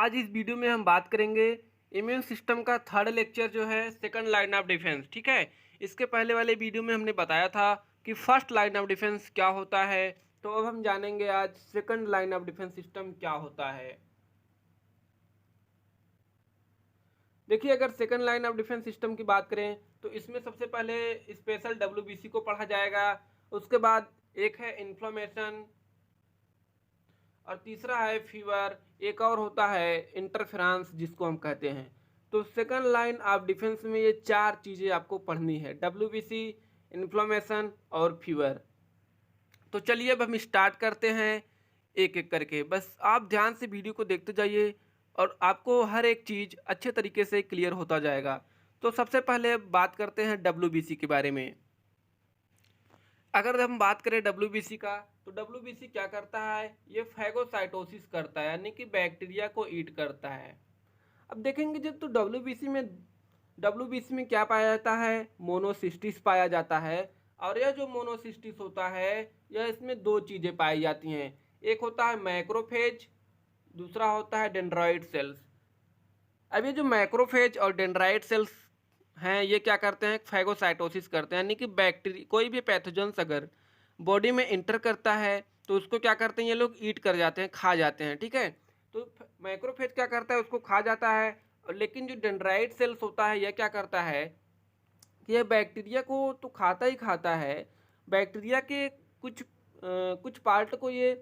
आज इस वीडियो में हम बात करेंगे इम्यून सिस्टम का थर्ड लेक्चर जो है सेकंड लाइन ऑफ डिफेंस। ठीक है, इसके पहले वाले वीडियो में हमने बताया था कि फर्स्ट लाइन ऑफ डिफेंस क्या होता है। तो अब हम जानेंगे आज second line of defence system क्या होता है। देखिए, अगर second line of defence system की बात करें तो इसमें सबसे पहले स्पेशल डब्ल्यूबीसी को पढ़ा जाएगा। उसके बाद एक है इन्फ्लेमेशन और तीसरा है फीवर, एक और होता है इंटरफेरेंस जिसको हम कहते हैं। तो सेकंड लाइन ऑफ डिफेंस में ये चार चीज़ें आपको पढ़नी है, डब्ल्यूबीसी, इन्फ्लेमेशन और फीवर। तो चलिए अब हम स्टार्ट करते हैं एक एक करके। बस आप ध्यान से वीडियो को देखते जाइए और आपको हर एक चीज़ अच्छे तरीके से क्लियर होता जाएगा। तो सबसे पहले बात करते हैं डब्ल्यूबीसी के बारे में। अगर हम बात करें डब्ल्यूबीसी का, तो डब्ल्यूबीसी क्या करता है, ये फैगोसाइटोसिस करता है, यानी कि बैक्टीरिया को ईट करता है। अब देखेंगे जब तो डब्ल्यूबीसी में क्या पाया जाता है, मोनोसिस्टिस पाया जाता है। और यह जो मोनोसिस्टिस होता है, यह इसमें दो चीज़ें पाई जाती हैं। एक होता है मैक्रोफेज, दूसरा होता है डेंड्रॉइड सेल्स। अब ये जो मैक्रोफेज और डेंड्राइट सेल्स हैं, ये क्या करते हैं, फैगोसाइटोसिस करते हैं, यानी कि बैक्टीरिया कोई भी पैथोजेंस अगर बॉडी में इंटर करता है तो उसको क्या करते हैं, ये लोग ईट कर जाते हैं, खा जाते हैं। ठीक है, तो मैक्रोफेज क्या करता है, उसको खा जाता है। और लेकिन जो डेंड्राइट सेल्स होता है, यह क्या करता है कि यह बैक्टीरिया को तो खाता ही खाता है, बैक्टीरिया के कुछ पार्ट को ये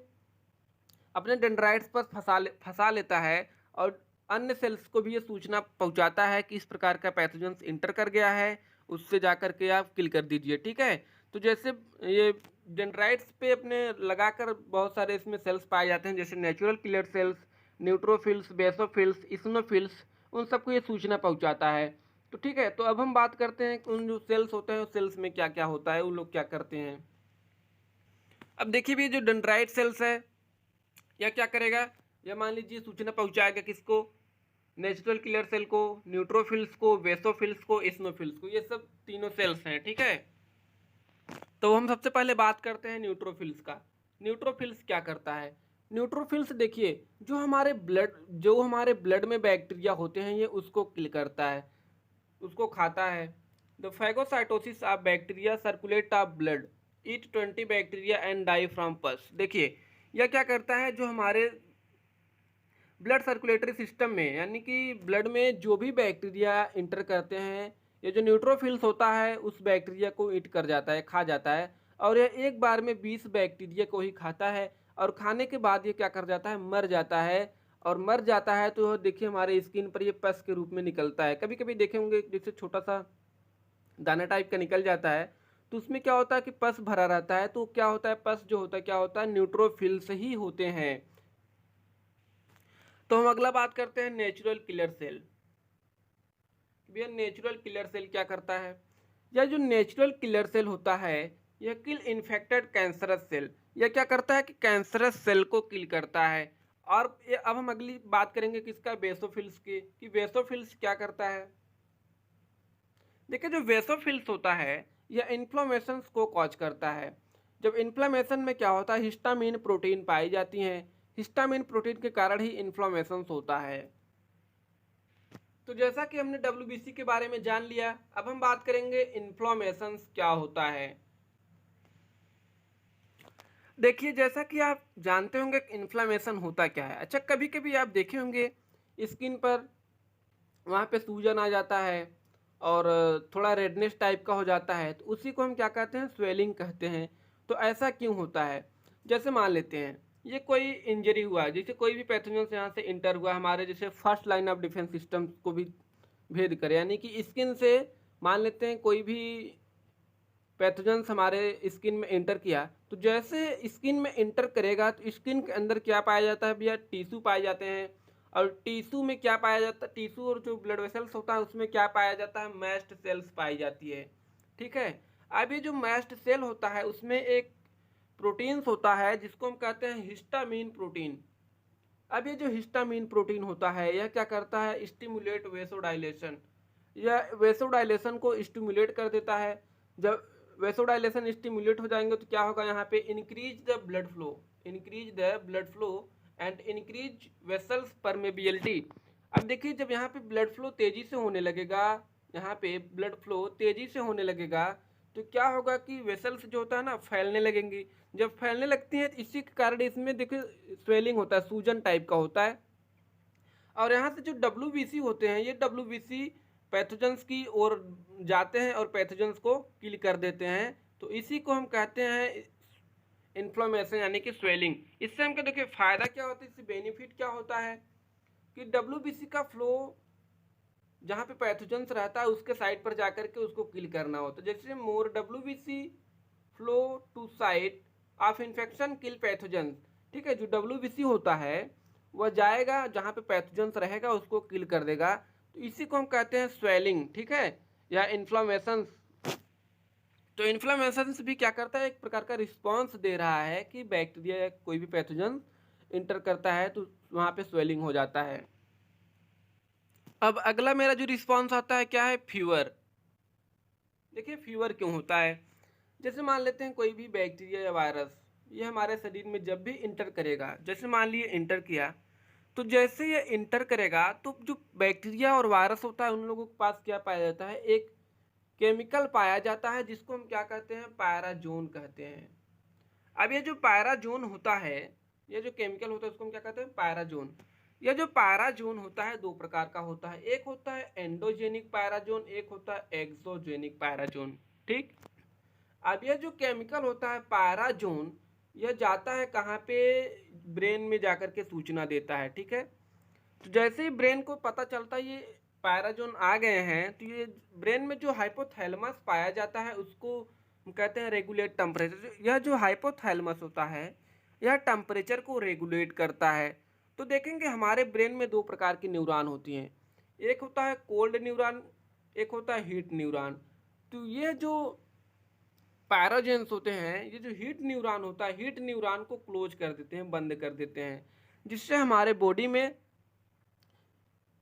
अपने डेंड्राइट्स पर फंसा लेता है और अन्य सेल्स को भी ये सूचना पहुंचाता है कि इस प्रकार का पैथोजेंस इंटर कर गया है, उससे जा कर के आप किल कर दीजिए। ठीक है, तो जैसे ये डेंड्राइट्स पे अपने लगाकर बहुत सारे इसमें सेल्स पाए जाते हैं, जैसे natural killer cells, neutrophils, basophils, इस्नोफिल्स, उन सबको ये सूचना पहुंचाता है। तो ठीक है, तो अब हम बात करते हैं कि उन जो सेल्स होते हैं उस सेल्स में क्या क्या होता है, उन लोग क्या करते हैं। अब देखिए भी जो डेंड्राइट सेल्स है, यह क्या करेगा, यह मान लीजिए सूचना पहुंचाएगा किसको, नेचुरल किलर सेल को, न्यूट्रोफिल्स को, बेसोफिल्स को, इस्नोफिल्स को। ये सब तीनों सेल्स हैं। ठीक है, तो हम सबसे पहले बात करते हैं न्यूट्रोफिल्स का। न्यूट्रोफिल्स क्या करता है, न्यूट्रोफिल्स देखिए जो हमारे ब्लड में बैक्टीरिया होते हैं, ये उसको किल करता है, उसको खाता है। The phagocytosis of bacteria circulate of blood, eat 20 bacteria and die from pus. देखिए, यह क्या करता है, जो हमारे ब्लड सर्कुलेटरी सिस्टम में, यानी कि ब्लड में जो भी बैक्टीरिया इंटर करते हैं, ये जो न्यूट्रोफिल्स होता है उस बैक्टीरिया को ईट कर जाता है, खा जाता है। और यह एक बार में 20 बैक्टीरिया को ही खाता है और खाने के बाद ये क्या कर जाता है, मर जाता है। और मर जाता है तो देखिए हमारे स्किन पर ये पस के रूप में निकलता है। कभी कभी देखे होंगे जैसे छोटा सा दाना टाइप का निकल जाता है, तो उसमें क्या होता है कि पस भरा रहता है। तो क्या होता है, पस जो होता है क्या होता है, न्यूट्रोफिल्स ही होते हैं। तो हम अगला बात करते हैं नेचुरल किलर सेल। भैया नेचुरल किलर सेल क्या करता है, यह जो नेचुरल किलर सेल होता है, यह किल इन्फेक्टेड कैंसरस सेल। यह क्या करता है कि कैंसरस सेल को किल करता है। और ये अब हम अगली बात करेंगे किसका, बेसोफिल्स की, कि बेसोफिल्स क्या करता है। देखिए, जो बेसोफिल्स होता है, यह इन्फ्लेमेशन को कॉज करता है। जब इन्फ्लेमेशन में क्या होता है, हिस्टामिन प्रोटीन पाई जाती हैं, हिस्टामिन प्रोटीन के कारण ही इन्फ्लेमेशन होता है। तो जैसा कि हमने डब्ल्यूबीसी के बारे में जान लिया, अब हम बात करेंगे इन्फ्लेमेशन क्या होता है। देखिए, जैसा कि आप जानते होंगे इन्फ्लेमेशन होता क्या है। अच्छा, कभी कभी आप देखे होंगे स्किन पर वहाँ पे सूजन आ जाता है और थोड़ा रेडनेस टाइप का हो जाता है, तो उसी को हम क्या कहते हैं, स्वेलिंग कहते हैं। तो ऐसा क्यों होता है, जैसे मान लेते हैं ये कोई इंजरी हुआ, जैसे कोई भी पैथोजन से यहाँ से इंटर हुआ हमारे जैसे first line of defence system को भी भेद करे, यानी कि स्किन से मान लेते हैं कोई भी पैथोजेंस हमारे स्किन में इंटर किया, तो जैसे स्किन में इंटर करेगा तो स्किन के अंदर क्या पाया जाता है भैया, टिश्यू पाए जाते हैं। और टिश्यू में क्या पाया जाता है, टिश्यू और जो ब्लड वेसल्स होता है उसमें क्या पाया जाता है, मैस्ट सेल्स पाई जाती है। ठीक है, अब ये जो मैस्ट सेल होता है उसमें एक प्रोटीन्स होता है जिसको हम कहते हैं हिस्टामिन प्रोटीन। अब ये जो हिस्टामिन प्रोटीन होता है, यह क्या करता है, स्टिमुलेट वेसोडाइलेशन। यह वेसोडाइलेशन को स्टिमुलेट कर देता है। जब वेसोडाइलेशन स्टिमुलेट हो जाएंगे तो क्या होगा, यहाँ पे increase the blood flow, increase the blood flow and increase vessels permeability. अब देखिए जब यहाँ पे ब्लड फ्लो तेजी से होने लगेगा, यहाँ पे ब्लड फ्लो तेजी से होने लगेगा तो क्या होगा कि वेसल्स जो होता है ना फैलने लगेंगी। जब फैलने लगती हैं तो इसी के कारण इसमें देखिए स्वेलिंग होता है, सूजन टाइप का होता है। और यहाँ से जो WBC होते हैं, ये WBC पैथोजेंस की ओर जाते हैं और पैथोजेंस को किल कर देते हैं। तो इसी को हम कहते हैं इन्फ्लेमेशन यानी कि स्वेलिंग। इससे हमको देखिए फायदा क्या होता है, इससे बेनिफिट क्या होता है कि WBC का फ्लो जहाँ पे पैथोजेंस रहता है उसके साइड पर जाकर के उसको किल करना होता है। जैसे more WBC flow to side of infection kill pathogens. ठीक है, जो WBC होता है वह जाएगा जहाँ पे पैथोजेंस रहेगा उसको किल कर देगा। तो इसी को हम कहते हैं स्वेलिंग, ठीक है, या इन्फ्लेमेशन। तो इन्फ्लेमेशन भी क्या करता है, एक प्रकार का रिस्पॉन्स दे रहा है कि बैक्टीरिया या कोई भी पैथोजन इंटर करता है तो वहाँ पे स्वेलिंग हो जाता है। अब अगला मेरा जो रिस्पॉन्स आता है क्या है, फीवर। देखिए फीवर क्यों होता है, जैसे मान लेते हैं कोई भी बैक्टीरिया या वायरस ये हमारे शरीर में जब भी इंटर करेगा, जैसे मान लिए इंटर किया, तो जैसे ये इंटर करेगा तो जो बैक्टीरिया और वायरस होता है उन लोगों के पास क्या पाया जाता है, एक केमिकल पाया जाता है जिसको हम क्या कहते हैं, पैराजोन कहते हैं। अब ये जो पैराजोन होता है, ये जो केमिकल होता है उसको हम क्या कहते हैं, पैराजोन। यह जो पैराजोन होता है दो प्रकार का होता है, एक होता है एंडोजेनिक पैराजोन, एक होता है एक्सोजेनिक पैराजोन। ठीक, अब यह जो केमिकल होता है पैराजोन, यह जाता है कहाँ पे, ब्रेन में जाकर के सूचना देता है। ठीक है, तो जैसे ही ब्रेन को पता चलता है ये पैराजोन आ गए हैं, तो ये ब्रेन में जो हाइपोथैलेमस पाया जाता है उसको हम कहते हैं रेगुलेट टेम्परेचर। यह जो हाइपोथैलेमस होता है यह टेम्परेचर को रेगुलेट करता है। तो देखेंगे हमारे ब्रेन में दो प्रकार की न्यूरॉन होती हैं, एक होता है कोल्ड न्यूरॉन, एक होता है हीट न्यूरॉन। तो ये जो पैराजेंस होते हैं, ये जो हीट न्यूरॉन होता है, हीट न्यूरॉन को क्लोज कर देते हैं, बंद कर देते हैं, जिससे हमारे बॉडी में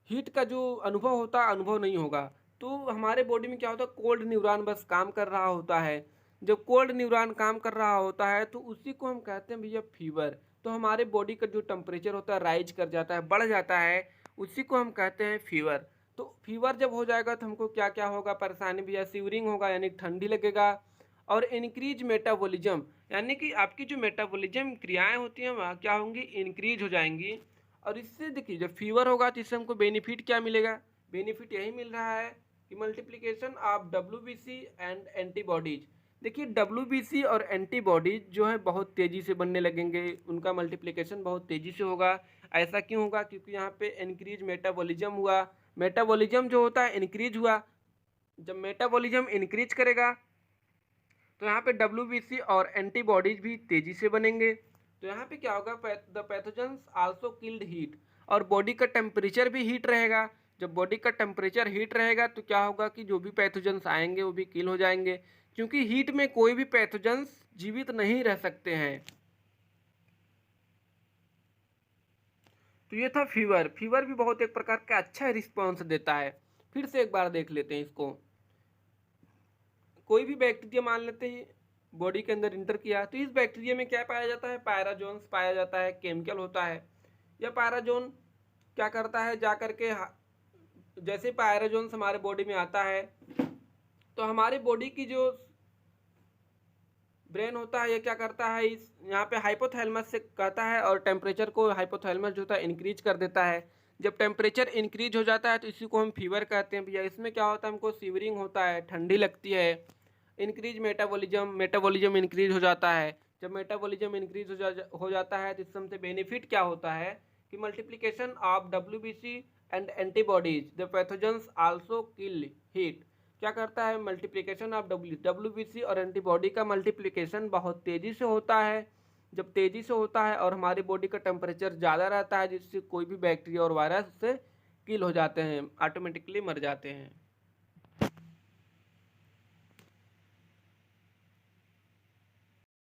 हीट का जो अनुभव होता है अनुभव नहीं होगा। तो हमारे बॉडी में क्या होता है, कोल्ड न्यूरॉन बस काम कर रहा होता है। जब कोल्ड न्यूरॉन काम कर रहा होता है तो उसी को हम कहते हैं भैया फीवर। तो हमारे बॉडी का जो टेम्परेचर होता है राइज कर जाता है, बढ़ जाता है, उसी को हम कहते हैं फीवर। तो फीवर जब हो जाएगा तो हमको क्या क्या होगा, परेशानी भैया, सीवरिंग होगा यानी ठंडी लगेगा, और इंक्रीज मेटाबॉलिज्म यानी कि आपकी जो मेटाबॉलिज्म क्रियाएं होती हैं वह क्या होंगी, इंक्रीज हो जाएंगी। और इससे देखिए जब फीवर होगा तो इससे हमको बेनिफिट क्या मिलेगा, बेनिफिट यही मिल रहा है कि multiplication of WBC and antibodies. देखिए WBC और एंटीबॉडीज जो है बहुत तेज़ी से बनने लगेंगे, उनका मल्टीप्लिकेशन बहुत तेज़ी से होगा। ऐसा क्यों होगा, क्योंकि यहाँ पे इंक्रीज मेटाबॉलिज्म हुआ, मेटाबॉलिज्म जो होता है इंक्रीज हुआ। जब मेटाबॉलिज्म इंक्रीज करेगा तो यहाँ पे WBC और एंटीबॉडीज भी तेज़ी से बनेंगे। तो यहाँ पे क्या होगा, the pathogens also killed heat, और बॉडी का टेम्परेचर भी हीट रहेगा। जब बॉडी का टेम्परेचर हीट रहेगा तो क्या होगा कि जो भी पैथोजेंस आएंगे वो भी किल हो जाएंगे, क्योंकि हीट में कोई भी पैथोजेंस जीवित नहीं रह सकते हैं। तो ये था फीवर। फीवर भी बहुत एक प्रकार का अच्छा रिस्पॉन्स देता है। फिर से एक बार देख लेते हैं इसको। कोई भी बैक्टीरिया मान लेते हैं बॉडी के अंदर इंटर किया, तो इस बैक्टीरिया में क्या पाया जाता है, पैराजोन्स पाया जाता है, केमिकल होता है। यह पैराजोन क्या करता है, जा करके जैसे पैराजोन्स हमारे बॉडी में आता है तो हमारी बॉडी की जो ब्रेन होता है ये क्या करता है, इस यहाँ पे हाइपोथैलेमस से कहता है, और टेम्परेचर को हाइपोथैलेमस जो होता है इंक्रीज कर देता है। जब टेम्परेचर इंक्रीज हो जाता है तो इसी को हम फीवर कहते हैं भैया। इसमें क्या होता है, हमको सीवरिंग होता है, ठंडी लगती है। इंक्रीज मेटाबॉलिज्म, मेटाबॉलिज्म इंक्रीज हो जाता है। जब मेटाबॉलिज्म इंक्रीज हो जाता है तो इससे बेनिफिट क्या होता है कि multiplication of WBC and antibodies, the pathogens also kill heat. क्या करता है, मल्टीप्लिकेशन ऑफ WBC और एंटीबॉडी का मल्टीप्लिकेशन बहुत तेज़ी से होता है। जब तेज़ी से होता है और हमारी बॉडी का टेम्परेचर ज़्यादा रहता है, जिससे कोई भी बैक्टीरिया और वायरस से किल हो जाते हैं, ऑटोमेटिकली मर जाते हैं।